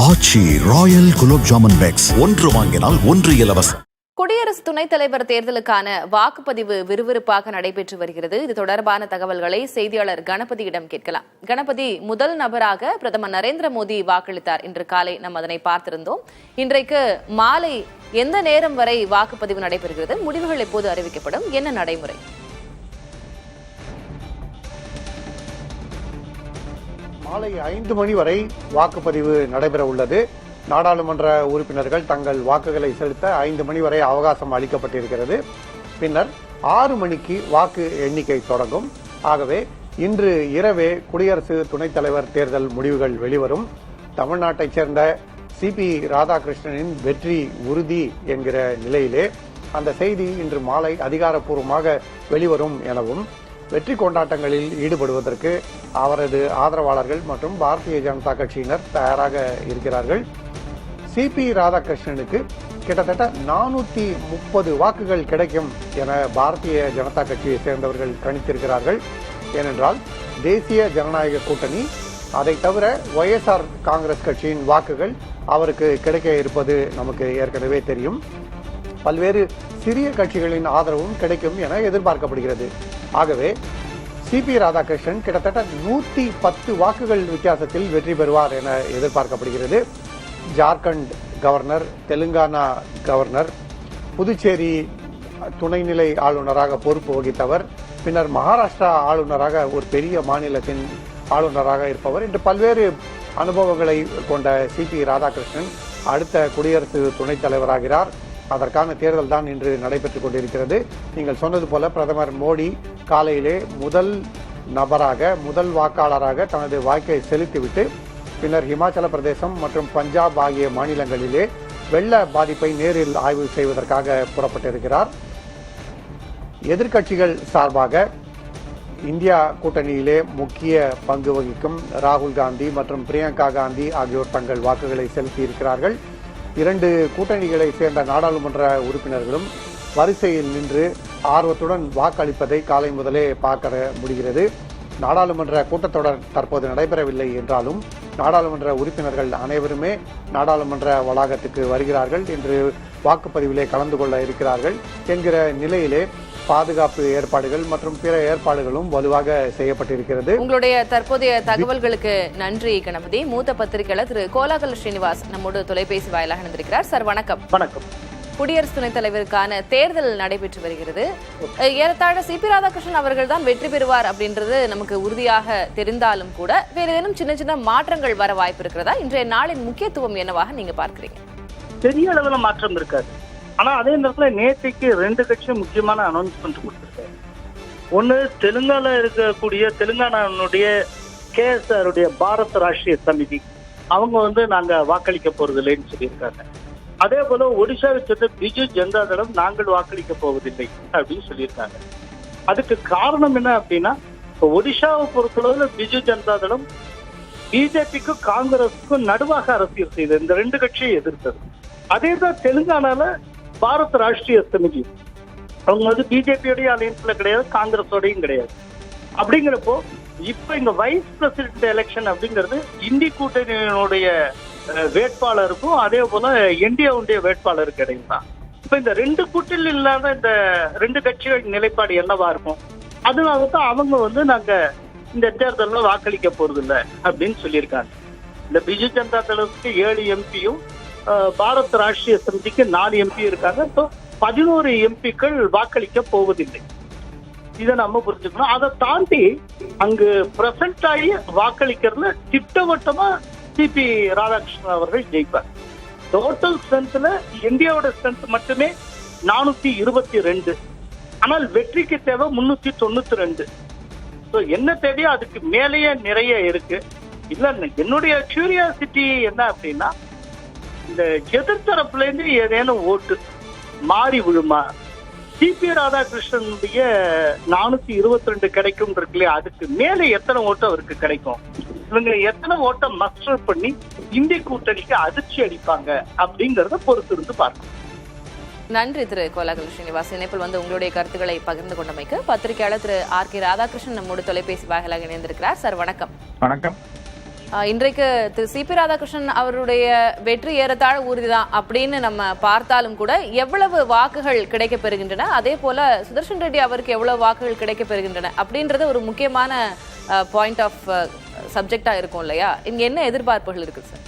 ஆச்சி Royal gulab jamun packs ஒன்று வாங்கினால் ஒன்று இலவசம். குடியரசு துணைத் தலைவர் தேர்தலுக்கான வாக்குப்பதிவு விறுவிறுப்பாக நடைபெற்று வருகிறது. இது தொடர்பான தகவல்களை செய்தியாளர் கணபதியிடம் கேட்கலாம். கணபதி, முதல் நபராக பிரதமர் நரேந்திர மோடி வாக்களித்தார். இன்று காலை நாம் அதனை பார்த்திருந்தோம். இன்றைக்கு மாலை எந்த நேரம் வரை வாக்குப்பதிவு நடைபெறுகிறது? முடிவுகள் எப்போது அறிவிக்கப்படும்? என்ன நடைமுறை? மாலை 5 மணி வரை வாக்குப்பதிவு நடைபெற உள்ளது. நாடாளுமன்ற உறுப்பினர்கள் தங்கள் வாக்குகளை செலுத்த 5 மணி வரை அவகாசம் அளிக்கப்பட்டிருக்கிறது. பின்னர் 6 மணிக்கு வாக்கு எண்ணிக்கை தொடங்கும். ஆகவே இன்று இரவே குடியரசு துணைத் தலைவர் தேர்தல் முடிவுகள் வெளிவரும். தமிழ்நாட்டைச் சேர்ந்த சிபி ராதாகிருஷ்ணனின் வெற்றி உறுதி என்கிற நிலையிலே அந்த செய்தி இன்று மாலை அதிகாரப்பூர்வமாக வெளிவரும் எனவும், வெற்றி கொண்டாட்டங்களில் ஈடுபடுவதற்கு அவரது ஆதரவாளர்கள் மற்றும் பாரதிய ஜனதா கட்சியினர் தயாராக இருக்கிறார்கள். சிபி ராதாகிருஷ்ணனுக்கு கிட்டத்தட்ட 430 வாக்குகள் கிடைக்கும் என பாரதிய ஜனதா கட்சியை சேர்ந்தவர்கள் கணித்திருக்கிறார்கள். ஏனென்றால் தேசிய ஜனநாயக கூட்டணி, அதை தவிர ஒய்எஸ்ஆர் காங்கிரஸ் கட்சியின் வாக்குகள் அவருக்கு கிடைக்க இருப்பது நமக்கு ஏற்கனவே தெரியும். பல்வேறு சிறிய கட்சிகளின் ஆதரவும் கிடைக்கும் என எதிர்பார்க்கப்படுகிறது. ஆகவே சிபி ராதாகிருஷ்ணன் கிட்டத்தட்ட 110 வாக்குகள் வித்தியாசத்தில் வெற்றி பெறுவார் என எதிர்பார்க்கப்படுகிறது. ஜார்க்கண்ட் கவர்னர், தெலுங்கானா கவர்னர், புதுச்சேரி துணைநிலை ஆளுநராக பொறுப்பு வகித்தவர், பின்னர் மகாராஷ்டிரா ஆளுநராக, ஒரு பெரிய மாநிலத்தின் ஆளுநராக இருப்பவர் என்று பல்வேறு அனுபவங்களை கொண்ட சிபி ராதாகிருஷ்ணன் அடுத்த குடியரசு துணைத் தலைவராகிறார். அதற்கான தேர்தல் தான் இன்று நடைபெற்றுக் கொண்டிருக்கிறது. நீங்கள் சொன்னது போல பிரதமர் மோடி காலையிலே முதல் வாக்காளராக தனது வாக்கை செலுத்திவிட்டு பின்னர் இமாச்சல பிரதேசம் மற்றும் பஞ்சாப் ஆகிய மாநிலங்களிலே வெள்ள பாதிப்பை நேரில் ஆய்வு செய்வதற்காக புறப்பட்டிருக்கிறார். எதிர்க்கட்சிகள் சார்பாக இந்தியா கூட்டணியிலே முக்கிய பங்கு வகிக்கும் ராகுல் காந்தி மற்றும் பிரியங்கா காந்தி ஆகியோர் தங்கள் வாக்குகளை செலுத்தியிருக்கிறார்கள். 2 கூட்டணிகளை சேர்ந்த நாடாளுமன்ற உறுப்பினர்களும் வரிசையில் நின்று ஆர்வத்துடன் வாக்களிப்பதை காலை முதலே பார்க்க முடிகிறது. நாடாளுமன்ற கூட்டத்தொடர் தற்போது நடைபெறவில்லை என்றாலும் நாடாளுமன்ற உறுப்பினர்கள் அனைவருமே நாடாளுமன்ற வளாகத்துக்கு வருகிறார்கள், என்று வாக்குப்பதிவிலே கலந்து கொள்ள இருக்கிறார்கள் என்கிற நிலையிலே பாதுகாப்பு ஏற்பாடுகள் மற்றும் பிற ஏற்பாடுகளும் வலுவாக செய்யப்பட்டிருக்கிறது. உங்களுடைய தற்போதைய தகவல்களுக்கு நன்றி கணபதி. மூத்த பத்திரிகையாளர் திரு கோலாகல ஸ்ரீனிவாஸ் நம்மோடு தொலைபேசி வாயிலாக இணைந்திருக்கிறார். சார் வணக்கம். வணக்கம். குடியரசு துணைத் தலைவருக்கான தேர்தல் நடைபெற்று வருகிறது. ஏறத்தாழ சிபி ராதாகிருஷ்ணன் அவர்கள் தான் வெற்றி பெறுவார் அப்படின்றது நமக்கு உறுதியாக தெரிந்தாலும் கூட வேறு ஏதேனும் சின்ன சின்ன மாற்றங்கள் வர வாய்ப்பு இருக்கிறதா? இன்றைய நாளின் முக்கியத்துவம் என்னவாக நீங்க பார்க்கிறீங்க? பெரிய அளவுல மாற்றம் இருக்காது. ஆனா அதே நேரத்துல நேற்றைக்கு 2 கட்சியும் முக்கியமான அனௌன்ஸ்மெண்ட் கொடுத்திருக்காரு. ஒண்ணு, தெலுங்கானாவுடைய கேஎஸ்ஆருடைய பாரத் ராஷ்டிரிய சமிதி, அவங்க நாங்க வாக்களிக்க போறதில்லைன்னு சொல்லியிருக்காங்க. அதே போல ஒடிசாவை சேர்ந்த பிஜு ஜனதா தளம் நாங்கள் வாக்களிக்க போவதில்லை அப்படின்னு சொல்லியிருக்காங்க. அதுக்கு காரணம் என்ன அப்படின்னா, ஒடிசாவை பொறுத்தளவுல பிஜு ஜனதா தளம் பிஜேபிக்கும் காங்கிரஸுக்கும் நடுவாக அரசியல் செய்தது. இந்த 2 கட்சியை எதிர்த்தது. அதேதான் தெலுங்கானால பாரத் ராஷ்டிரிய சமிதி, அவங்க பிஜேபியோடைய அலையன்ஸ்ல கிடையாது, காங்கிரஸோடையும் கிடையாது. அப்படிங்கிறப்போ இப்ப இங்க வைஸ் பிரசிடென்ட் எலெக்ஷன் அப்படிங்கிறது இந்தி கூட்டணியினுடைய வேட்பாளருக்கும் அதே போல என்டிஏவுடைய வேட்பாளருக்கு இடையில் தான். இப்ப இந்த 2 கூட்டணியில் இல்லாத இந்த 2 கட்சிகள் நிலைப்பாடு என்னவா இருக்கும்? அதனாலதான் அவங்க நாங்க இந்த தேர்தலில் வாக்களிக்க போறது இல்லை அப்படின்னு சொல்லியிருக்காங்க. இந்த பிஜு ஜனதா தளத்துக்கு 7 எம்பியும் பாரத் ராஷ்டிரிய சமிதிக்கு 4 எம்பி இருக்காங்க. இப்போ 11 எம்பிக்கள் வாக்களிக்க போவதில்லை. இதை நம்ம புரிஞ்சுக்கணும். அதை தாண்டி அங்கு பிரசன்ட் ஆகி வாக்களிக்கிறதுல திட்டவட்டமா சிபி ராதாகிருஷ்ணன் அவர்கள் ஜெயிப்பார். டோட்டல் ஸ்ட்ரென்த்ல இந்தியாவோட ஸ்ட்ரென்த் மட்டுமே 422, ஆனால் வெற்றிக்கு தேவை 392. என்ன தேவையோ அதுக்கு மேலேயே நிறைய இருக்கு. இல்ல, என்னுடைய கியூரியாசிட்டி என்ன அப்படின்னா, இந்த எதிர்த்தரப்புல இருந்து ஏதேனும் ஓட்டு மாறி விழுமா? சிபி ராதாகிருஷ்ணனுடைய 422 கிடைக்கும் இருக்குல்லையா, அதுக்கு மேல எத்தனை ஓட்டு அவருக்கு கிடைக்கும்? இவங்க எத்தனை ஓட்டை மஸ்டர் பண்ணி இந்திய கூட்டணிக்கு அதிர்ச்சி அளிப்பாங்க அப்படிங்கறத பொறுத்து இருந்து பார்க்கணும். நன்றி திரு கோலாகல ஸ்ரீனிவாஸ். இணைப்பில் உங்களுடைய கருத்துக்களை பகிர்ந்து கொண்டமைக்கு. பத்திரிகையாளர் திரு ஆர் கே ராதாகிருஷ்ணன் நம்மோடு தொலைபேசி வாயிலாக இணைந்திருக்கிறார். சார் வணக்கம். வணக்கம். இன்றைக்கு திரு சி.பி. ராதாகிருஷ்ணன் அவருடைய வெற்றி ஏறத்தாழ உறுதிதான் அப்படின்னு நம்ம பார்த்தாலும் கூட எவ்வளவு வாக்குகள் கிடைக்கப் பெறுகின்றன, அதே போல சுதர்ஷன் ரெட்டி அவருக்கு எவ்வளவு வாக்குகள் கிடைக்கப் பெறுகின்றன அப்படின்றது ஒரு முக்கியமான பாயிண்ட் ஆஃப் சப்ஜெக்டா இருக்கும் இல்லையா? இங்க என்ன எதிர்பார்ப்புகள் இருக்கு சார்?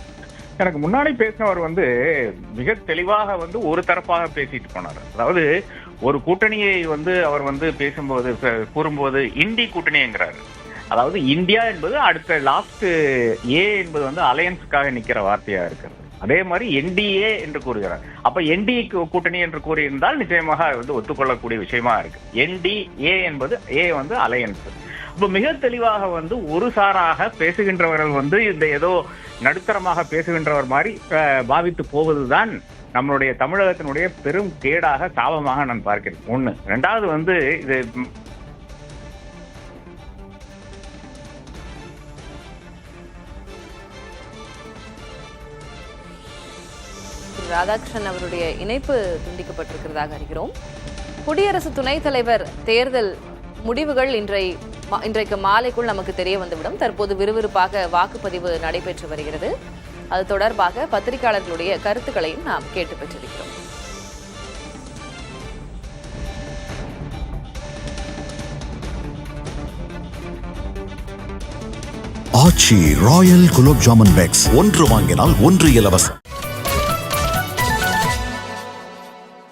எனக்கு முன்னாடி பேசினவர் மிக தெளிவாக ஒரு தரப்பாக பேசிட்டு போனார். அதாவது ஒரு கூட்டணியை அவர் பேசும்போது கூறும்போது இந்தி கூட்டணிங்கிறாரு. அதாவது இந்தியா என்பது அடுத்த லாஸ்ட் ஏ என்பது அலையன்ஸுக்காக நிக்கிற வார்த்தையா இருக்கிறது. அதே மாதிரி என்டிஏ என்று கூறுகிறார். அப்ப என்டிஏ கூட்டணி என்று கூறியிருந்தால் நிச்சயமாக ஒத்துக்கொள்ளக்கூடிய விஷயமா இருக்கு. என்டிஏ என்பது ஏ அலையன்ஸ். இப்ப மிக தெளிவாக ஒரு சாராக பேசுகின்றவர்கள் இந்த ஏதோ நடுத்தரமாக பேசுகின்றவர் மாதிரி பாவித்து போவதுதான் நம்மளுடைய தமிழகத்தினுடைய பெரும் கேடாக சாபமாக நான் பார்க்கிறேன். ஒண்ணு. ரெண்டாவது இது ராதாகிருஷ்ணன் அவருடைய இணைப்பு துண்டிக்கப்பட்டிருக்கிறதாக அறிகிறோம். குடியரசு துணைத் தலைவர் தேர்தல் முடிவுகள் இன்றைக்கு மாலைக்குள் நமக்கு தெரிய வந்துவிடும். தற்போது விறுவிறுப்பாக வாக்குப்பதிவு நடைபெற்று வருகிறது. அது தொடர்பாக பத்திரிகையாளர்களுடைய கருத்துக்களையும் நாம் கேட்டு பெற்றிருக்கிறோம். ஆச்சி ராயல் குலோப் ஜாமுன் பேக்ஸ் 1 வாங்கினால் 1 இலவசம்.